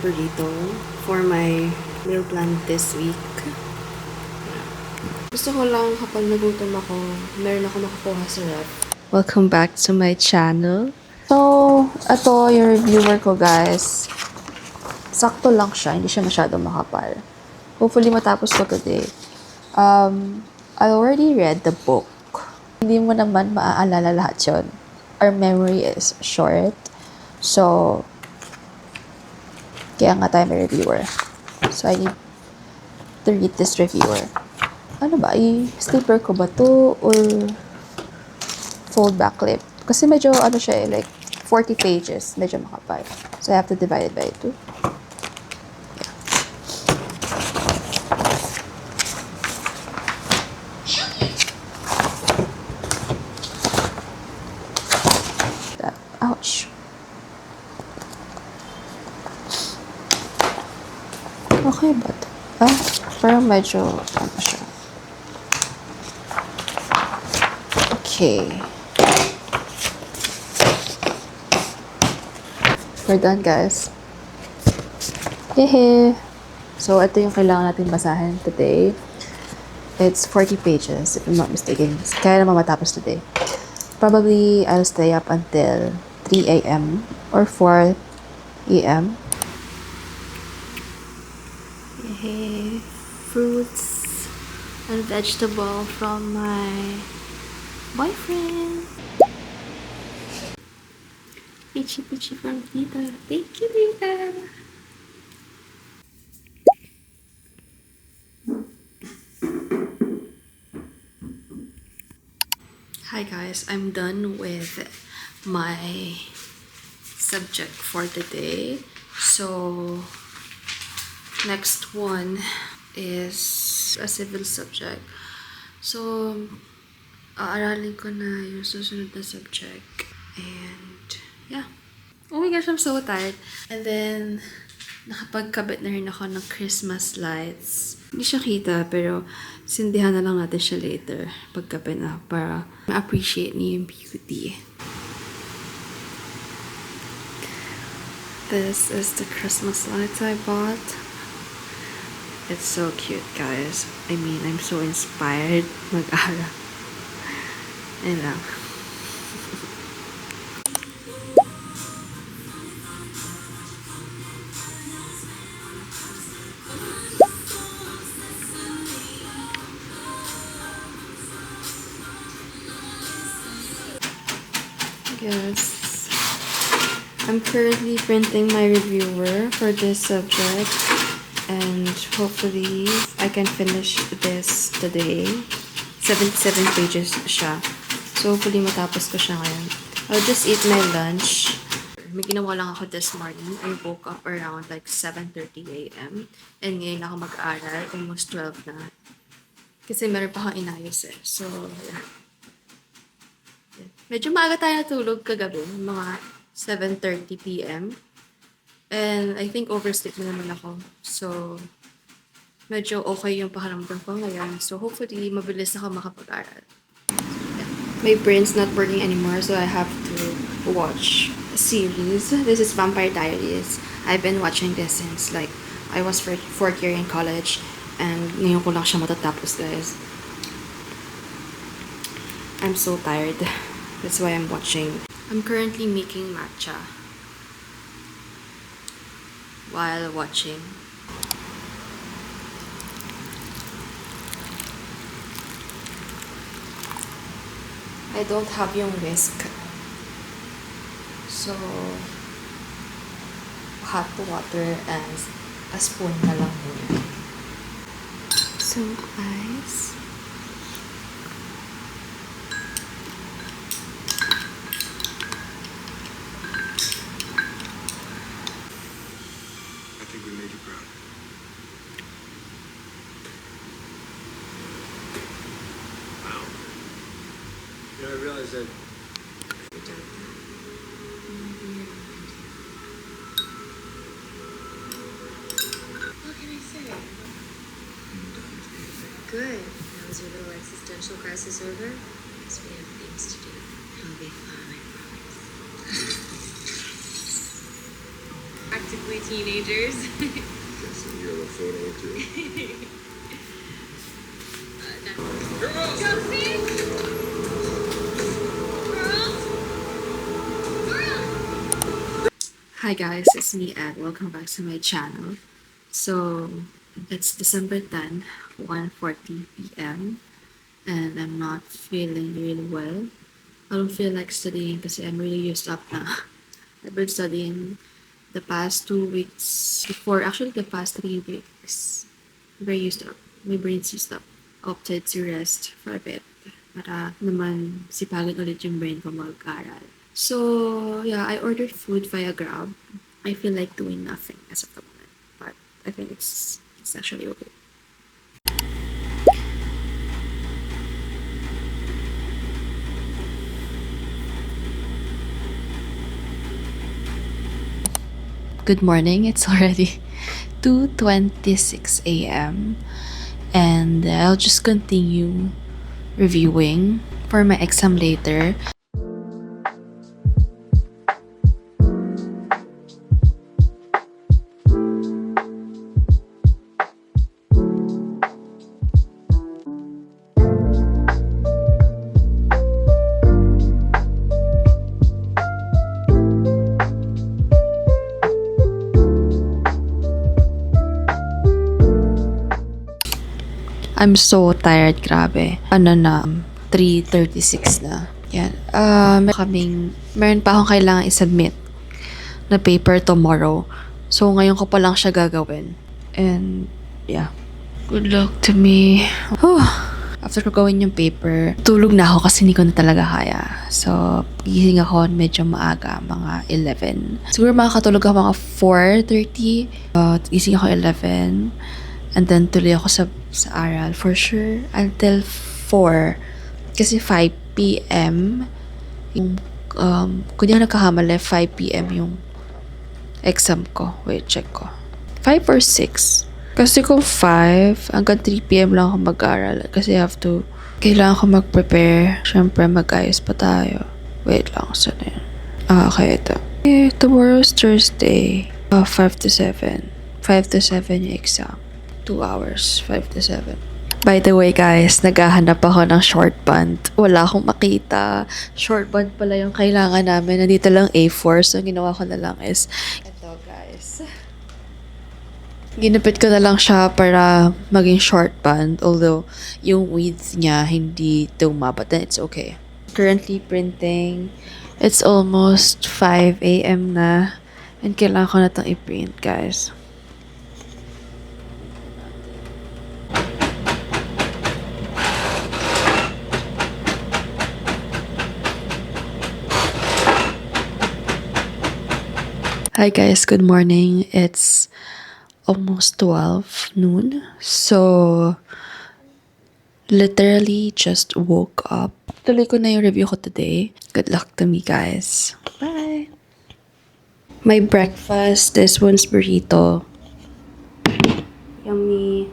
burrito for my meal plan this week. Gusto ko lang kapag nagutom ako, meron ako makukuha sa ref. Welcome back to my channel. So, ito yung reviewer ko, guys. Sakto lang siya, hindi siya masyadong makapal. Hopefully matapos ko today. I already read the book. Hindi mo naman maaalala lahat yun. Our memory is short. So, kaya nga tayo may reviewer. So, I need to read this reviewer. Ano ba? I-slipper ko ba to? Or fold back clip? Kasi medyo, ano siya like 40 pages. Medyo makapal. So, I have to divide it by 2. Ouch. Okay ba ito? Parang medyo, ano siya. Okay. We're done, guys. Yehey! So, ito yung kailangan natin basahin today. It's 40 pages, if I'm not mistaken. Kaya naman matapos today. Probably, I'll stay up until 3 a.m. or 4 a.m. Yay! Fruits and vegetable from my boyfriend. Peachy peachy from Tita. Thank you, Tita. Hi guys, I'm done with my subject for today. So next one is a civil subject. So aaralin ko na yung susunod na subject. And yeah. Oh my gosh, I'm so tired. And then nakapagkabit na rin ako ng Christmas lights. Hindi siya kita, pero sindihan na lang natin siya later pagkabit na para ma-appreciate niyo yung beauty. This is the Christmas lights I bought. It's so cute, guys. I mean, I'm so inspired mag-aral. Ayun lang. Yes. I'm currently printing my reviewer for this subject and hopefully I can finish this today. 77 pages siya. So hopefully matapos ko siya ngayon. I'll just eat my lunch. May ginawa lang ako this morning. I woke up around like 7:30 a.m. And ngayon ako mag-aaral. Almost 12 na. Kasi meron pa akong inayos eh. So, yeah. Medyo maaga tayo natulog kagabi, mga 7:30 p.m. And I think oversleep na naman ako. So, medyo okay yung pakiramdam ko ngayon. So, hopefully, mabilis ako makapag-aral. Yeah. My brain's not working anymore, so I have to watch a series. This is Vampire Diaries. I've been watching this since like I was fourth year in college. And ngayon ko lang siya matatapos, guys. I'm so tired. That's why I'm watching. I'm currently making matcha while watching. I don't have yung whisk. So, hot water and a spoon na lang yun. So, ice. I realize that. What can I say? Good. Now is your little existential crisis over? Because we have things to do. It'll be fun, I promise. Active way to teenagers. Guess you have a photo too. Girls! Josie! Girls! Girls! Hi guys, it's me Ed. Welcome back to my channel. So, it's December 10, 1:40 p.m. and I'm not feeling really well. I don't feel like studying because I'm really used up na. I've been studying the past 2 weeks before, actually the past 3 weeks. I'm very used up. My brain's used up. Opted to rest for a bit para naman sipagin ulit yung brain ko mag-aral. So, yeah, I ordered food via Grab. I feel like doing nothing as of the moment, but I think it's actually okay. Good morning. It's already 2:26 a.m. and I'll just continue reviewing for my exam later. I'm so tired, grabe. Ano na, 3:36 na. Yan. Meron pa akong kailangan i-submit na paper tomorrow. So, ngayon ko pa lang siya gagawin. And, yeah. Good luck to me. Whew. After ko gawin yung paper, tulog na ako kasi hindi ko na talaga kaya. So, gising ako medyo maaga, mga 11. Siguro makakatulog ako mga 4:30. Gising ako 11. And then tuloy ako sa aral for sure until 4. Kasi 5 p.m. yung kung di ako nagkakamali, 5 p.m. yung exam ko. Wait, check ko. 5 or 6. Kasi kung 5, hanggang 3 p.m. lang ako mag-aral. Kasi kailangan ko mag-prepare. Siyempre, mag-ayos pa tayo. Wait lang, saan na yun? Okay, ito. Tomorrow's Thursday. 5 to 7. 5 to 7 yung exam. 2 hours, 5 to 7. By the way guys, naghahanap ako ng short band. Wala akong makita. Short band pala yung kailangan namin. Nandito lang A4. So, ginawa ko na lang is ito guys. Ginupit ko na lang siya para maging short band. Although, yung width niya hindi tuma. But then it's okay. Currently printing. It's almost 5 a.m. na. And kailangan ko na itong i-print guys. Hi guys, good morning. It's almost 12 noon. So, literally just woke up. Tuloy ko na yung review ko today. Good luck to me guys. Bye! My breakfast, this one's burrito. Yummy.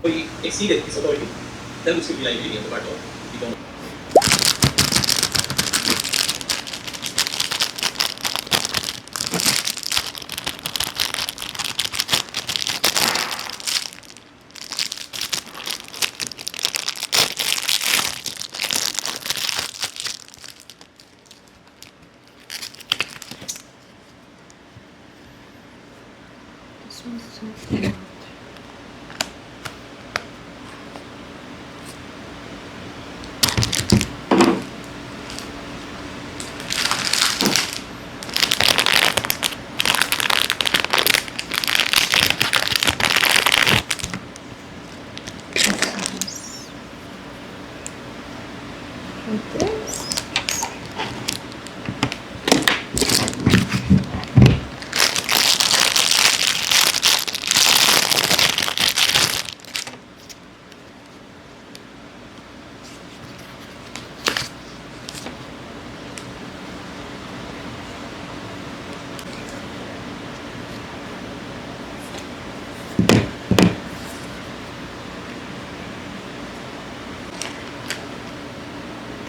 So you exceeded his authority. That looks to be like reading of the Bible. You don't. This one's so cute. Like this.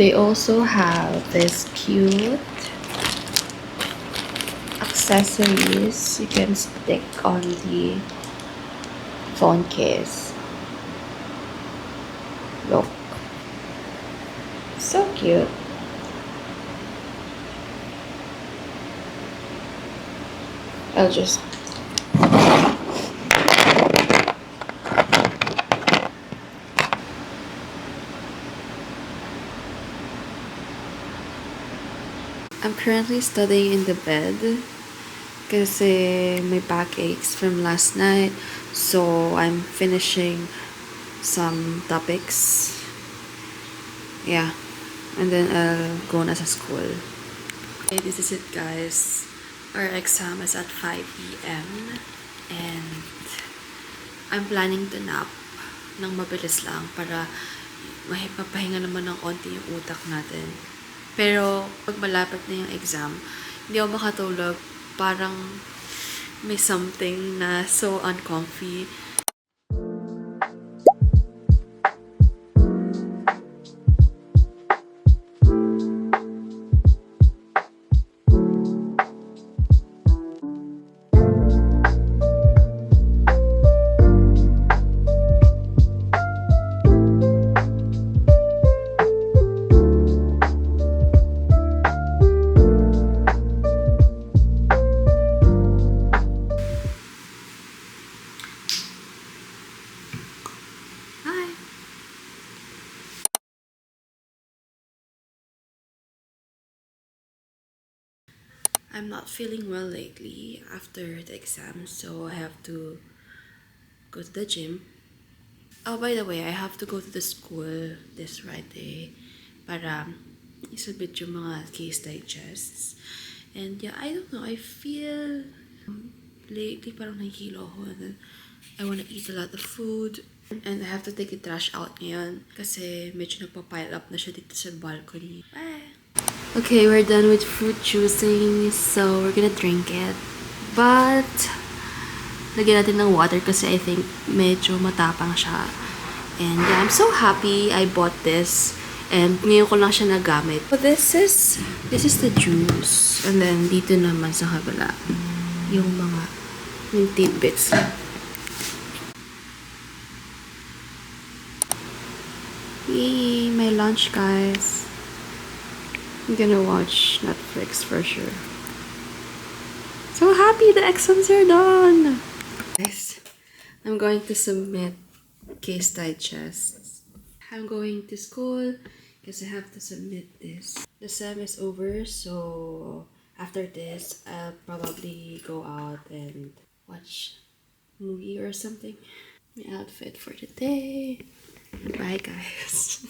They also have this cute accessories you can stick on the phone case. Look. So cute. I'll just I'm currently studying in the bed kasi may backaches from last night. So I'm finishing some topics. Yeah. And then I'll go na sa school. Okay, this is it guys. Our exam is at 5 p.m. And I'm planning to nap ng mabilis lang para mapapahinga naman ng konti yung utak natin. Pero pag malapit na yung exam, hindi ako makatulog. Parang may something na so uncomfy. Hi! I'm not feeling well lately after the exam, so I have to go to the gym. Oh, by the way, I have to go to the school this Friday para isubmit yung mga case digests. And yeah, I don't know, I feel lately parang nahihilo ako and then I wanna eat a lot of food. And I have to take the trash out ngayon kasi medyo nagpa-pile up na siya dito sa balcony. Bye! Okay, we're done with fruit juicing, so we're gonna drink it. But, lagyan natin ng water kasi I think medyo matapang siya. And yeah, I'm so happy I bought this. And ngayon ko lang siya nagamit. So this is the juice. And then dito naman sa kabila, yung mga tidbits. Yay! My lunch, guys. I'm gonna watch Netflix for sure. So happy the exams are done! Guys, I'm going to submit case digests. I'm going to school because I have to submit this. The sem is over, so after this, I'll probably go out and watch a movie or something. My outfit for the day. Bye, guys.